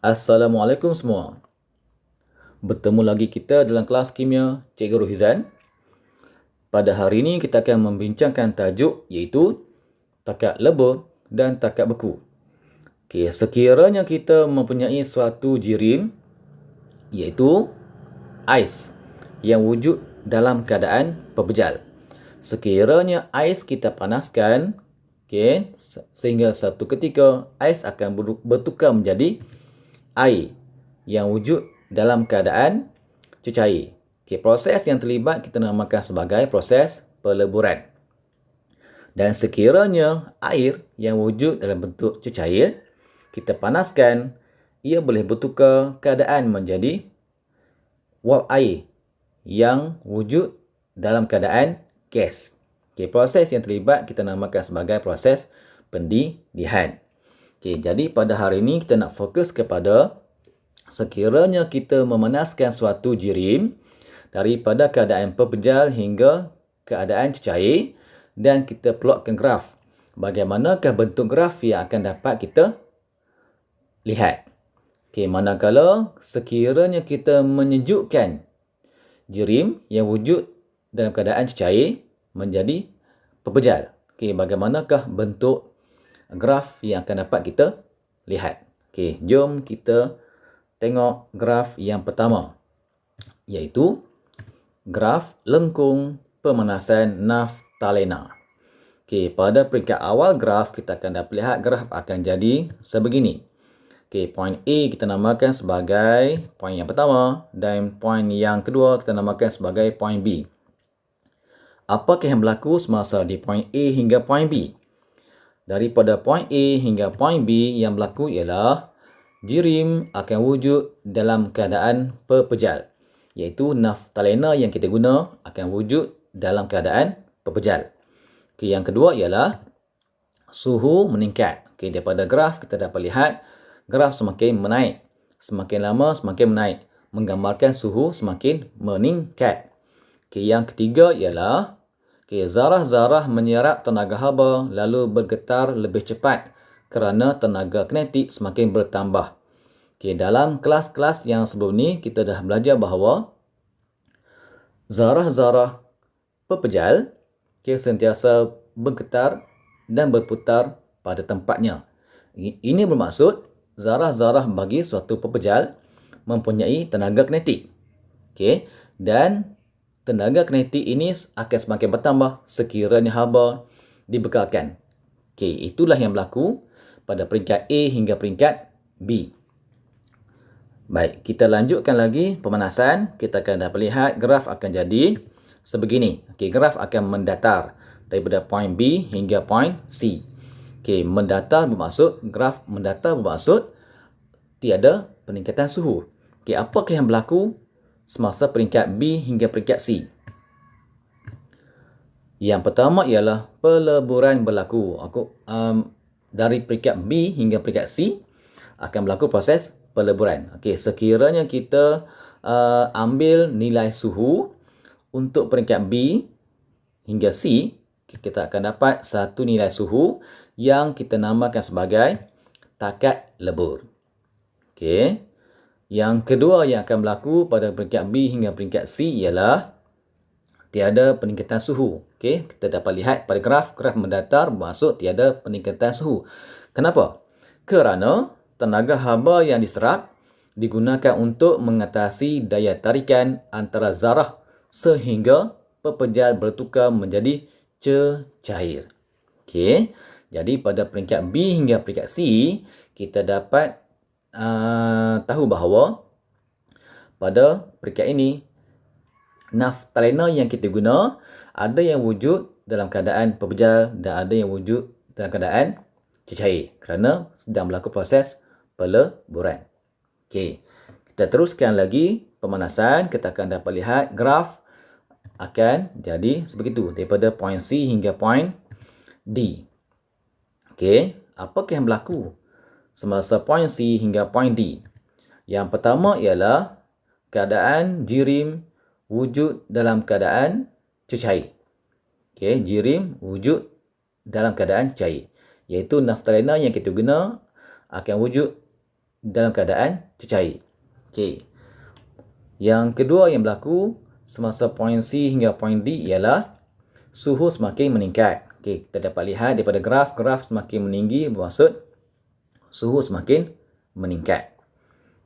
Assalamualaikum semua. Bertemu lagi kita dalam kelas kimia Cikgu Rohizan. Pada hari ini kita akan membincangkan tajuk iaitu takat lebur dan takat beku. Okey, sekiranya kita mempunyai suatu jirim iaitu ais yang wujud dalam keadaan pebejal. Sekiranya ais kita panaskan, sehingga satu ketika ais akan bertukar menjadi air yang wujud dalam keadaan cecair. Proses yang terlibat kita namakan sebagai proses peleburan. Dan sekiranya air yang wujud dalam bentuk cecair, kita panaskan, ia boleh bertukar keadaan menjadi wap air yang wujud dalam keadaan gas. Proses yang terlibat kita namakan sebagai proses pendidihan. Jadi pada hari ini kita nak fokus kepada sekiranya kita memanaskan suatu jirim daripada keadaan pepejal hingga keadaan cecair dan kita plotkan graf. Bagaimanakah bentuk graf yang akan dapat kita lihat? Manakala sekiranya kita menyejukkan jirim yang wujud dalam keadaan cecair menjadi pepejal. Bagaimanakah bentuk graf yang akan dapat kita lihat? Jom kita tengok graf yang pertama, iaitu graf lengkung pemanasan naftalena. Pada peringkat awal graf kita akan dapat lihat graf akan jadi sebegini. Poin A kita namakan sebagai poin yang pertama dan poin yang kedua kita namakan sebagai poin B. Apakah yang berlaku semasa di poin A hingga poin B? Daripada poin A hingga poin B yang berlaku ialah jirim akan wujud dalam keadaan pepejal, iaitu naftalena yang kita guna akan wujud dalam keadaan pepejal. Yang kedua ialah suhu meningkat. Daripada graf kita dapat lihat graf semakin menaik. Semakin lama semakin menaik, menggambarkan suhu semakin meningkat. Yang ketiga ialah zarah-zarah menyerap tenaga haba lalu bergetar lebih cepat kerana tenaga kinetik semakin bertambah. Dalam kelas-kelas yang sebelum ni kita dah belajar bahawa zarah-zarah pepejal sentiasa bergetar dan berputar pada tempatnya. Ini bermaksud zarah-zarah bagi suatu pepejal mempunyai tenaga kinetik. Dan tenaga kinetik ini akan semakin bertambah sekiranya haba dibekalkan. Itulah yang berlaku pada peringkat A hingga peringkat B. Baik, kita lanjutkan lagi pemanasan. Kita akan dapat lihat graf akan jadi sebegini. Graf akan mendatar daripada poin B hingga poin C. Mendatar bermaksud, graf mendatar bermaksud tiada peningkatan suhu. Apakah yang berlaku semasa peringkat B hingga peringkat C? Yang pertama ialah peleburan berlaku. Dari peringkat B hingga peringkat C akan berlaku proses peleburan. Sekiranya kita ambil nilai suhu untuk peringkat B hingga C, kita akan dapat satu nilai suhu yang kita namakan sebagai takat lebur. Yang kedua yang akan berlaku pada peringkat B hingga peringkat C ialah tiada peningkatan suhu. Kita dapat lihat pada graf mendatar bermaksud tiada peningkatan suhu. Kenapa? Kerana tenaga haba yang diserap digunakan untuk mengatasi daya tarikan antara zarah sehingga pepejal bertukar menjadi cecair. Jadi pada peringkat B hingga peringkat C kita dapat tahu bahawa pada peringkat ini naftalena yang kita guna ada yang wujud dalam keadaan pepejal dan ada yang wujud dalam keadaan cecair kerana sedang berlaku proses peleburan. Kita teruskan lagi pemanasan. Kita akan dapat lihat graf akan jadi sebegitu daripada poin C hingga poin D. Apakah yang berlaku semasa poin C hingga poin D? Yang pertama ialah keadaan jirim wujud dalam keadaan cecair. Jirim wujud dalam keadaan cecair, iaitu naftalena yang kita guna akan wujud dalam keadaan cecair. Okey. Yang kedua yang berlaku semasa poin C hingga poin D ialah suhu semakin meningkat. Okey, kita dapat lihat daripada graf semakin meninggi bermaksud suhu semakin meningkat.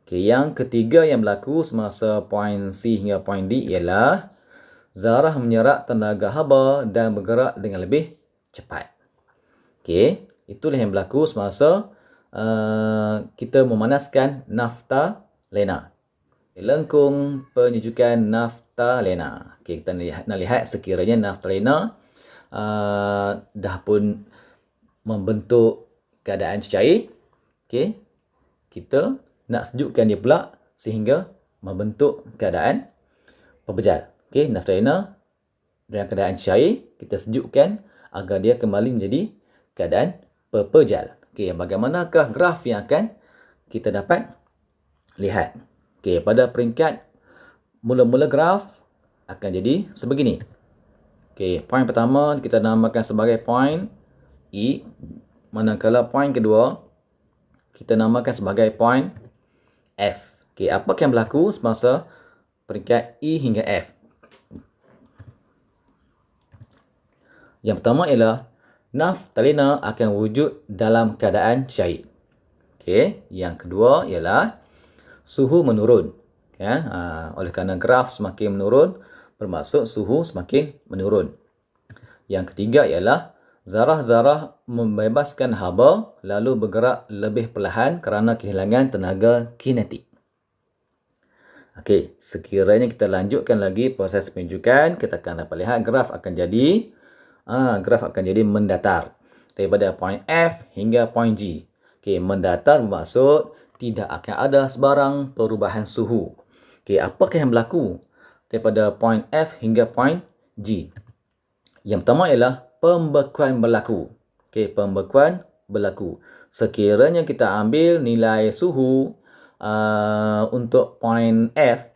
Okey, yang ketiga yang berlaku semasa poin C hingga poin D ialah zarah menyerap tenaga haba dan bergerak dengan lebih cepat. Okey, itulah yang berlaku semasa kita memanaskan naftalena. Lengkung penyejukan naftalena. Okey, kita nak lihat sekiranya naftalena dah pun membentuk keadaan cecair. Okey, kita nak sejukkan dia pula sehingga membentuk keadaan pepejal. Okey, naftalena dalam keadaan cair, kita sejukkan agar dia kembali menjadi keadaan pepejal. Okey, bagaimanakah graf yang akan kita dapat lihat? Okey, pada peringkat mula-mula graf akan jadi sebegini. Okey, poin pertama kita namakan sebagai poin E, manakala poin kedua kita namakan sebagai poin F. Okey, apa yang berlaku semasa peringkat E hingga F? Yang pertama ialah naftalena akan wujud dalam keadaan cair. Okey, yang kedua ialah suhu menurun. Ya, oleh kerana graf semakin menurun, bermaksud suhu semakin menurun. Yang ketiga ialah zarah-zarah membebaskan haba lalu bergerak lebih perlahan kerana kehilangan tenaga kinetik. Okey, sekiranya kita lanjutkan lagi proses penunjukan, kita akan dapat lihat graf akan jadi mendatar daripada poin F hingga poin G. Okey, mendatar bermaksud tidak akan ada sebarang perubahan suhu. Okey, apakah yang berlaku daripada poin F hingga poin G? Yang pertama ialah pembekuan berlaku. Okey, pembekuan berlaku. Sekiranya kita ambil nilai suhu untuk poin F,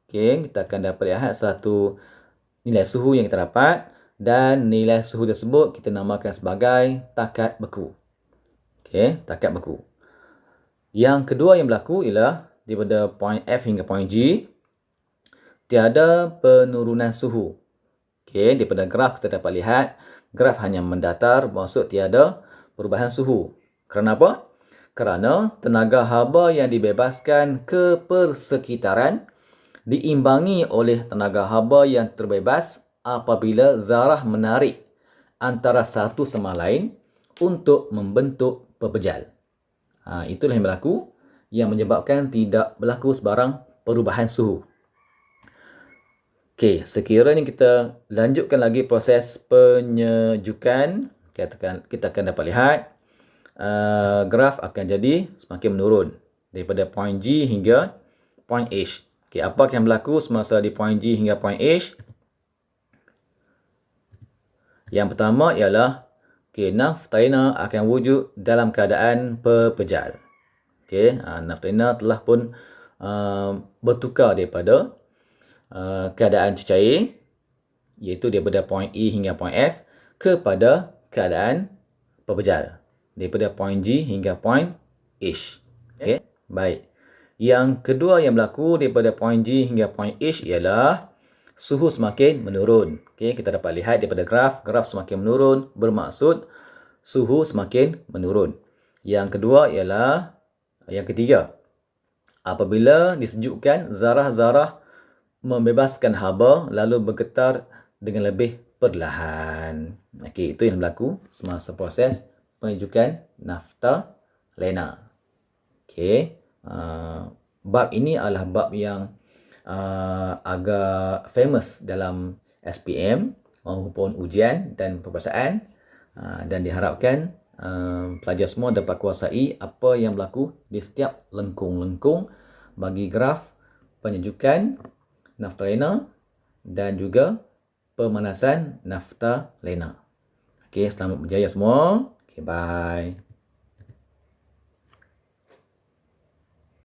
okey, kita akan dapat lihat satu nilai suhu yang kita dapat dan nilai suhu tersebut kita namakan sebagai takat beku. Okey, takat beku. Yang kedua yang berlaku ialah daripada poin F hingga poin G, tiada penurunan suhu. Okey, daripada graf kita dapat lihat, graf hanya mendatar, bermaksud tiada perubahan suhu. Kerana apa? Kerana tenaga haba yang dibebaskan ke persekitaran diimbangi oleh tenaga haba yang terbebas apabila zarah menarik antara satu sama lain untuk membentuk pepejal. Itulah yang berlaku yang menyebabkan tidak berlaku sebarang perubahan suhu. Okey, sekiranya kita lanjutkan lagi proses penyejukan, kita akan dapat lihat graf akan jadi semakin menurun daripada poin G hingga poin H. Okey, apa yang berlaku semasa di poin G hingga poin H? Yang pertama ialah naftalena akan wujud dalam keadaan pepejal. Okey, naftalena telah pun bertukar daripada keadaan cecair, iaitu daripada poin E hingga poin F kepada keadaan pepejal daripada poin G hingga poin H. Okey, baik. Yang kedua yang berlaku daripada poin G hingga poin H ialah suhu semakin menurun. Okey, kita dapat lihat daripada graf semakin menurun, bermaksud suhu semakin menurun. Yang kedua ialah yang ketiga. Apabila disejukkan, zarah-zarah membebaskan haba lalu bergetar dengan lebih perlahan. Okey, itu yang berlaku semasa proses penyejukan naftalena. Okey, bab ini adalah bab yang agak famous dalam SPM maupun ujian dan perbahasan, dan diharapkan pelajar semua dapat kuasai apa yang berlaku di setiap lengkung-lengkung bagi graf penyejukan naftalena dan juga pemanasan naftalena. Okey, selamat berjaya semua. Okey, bye.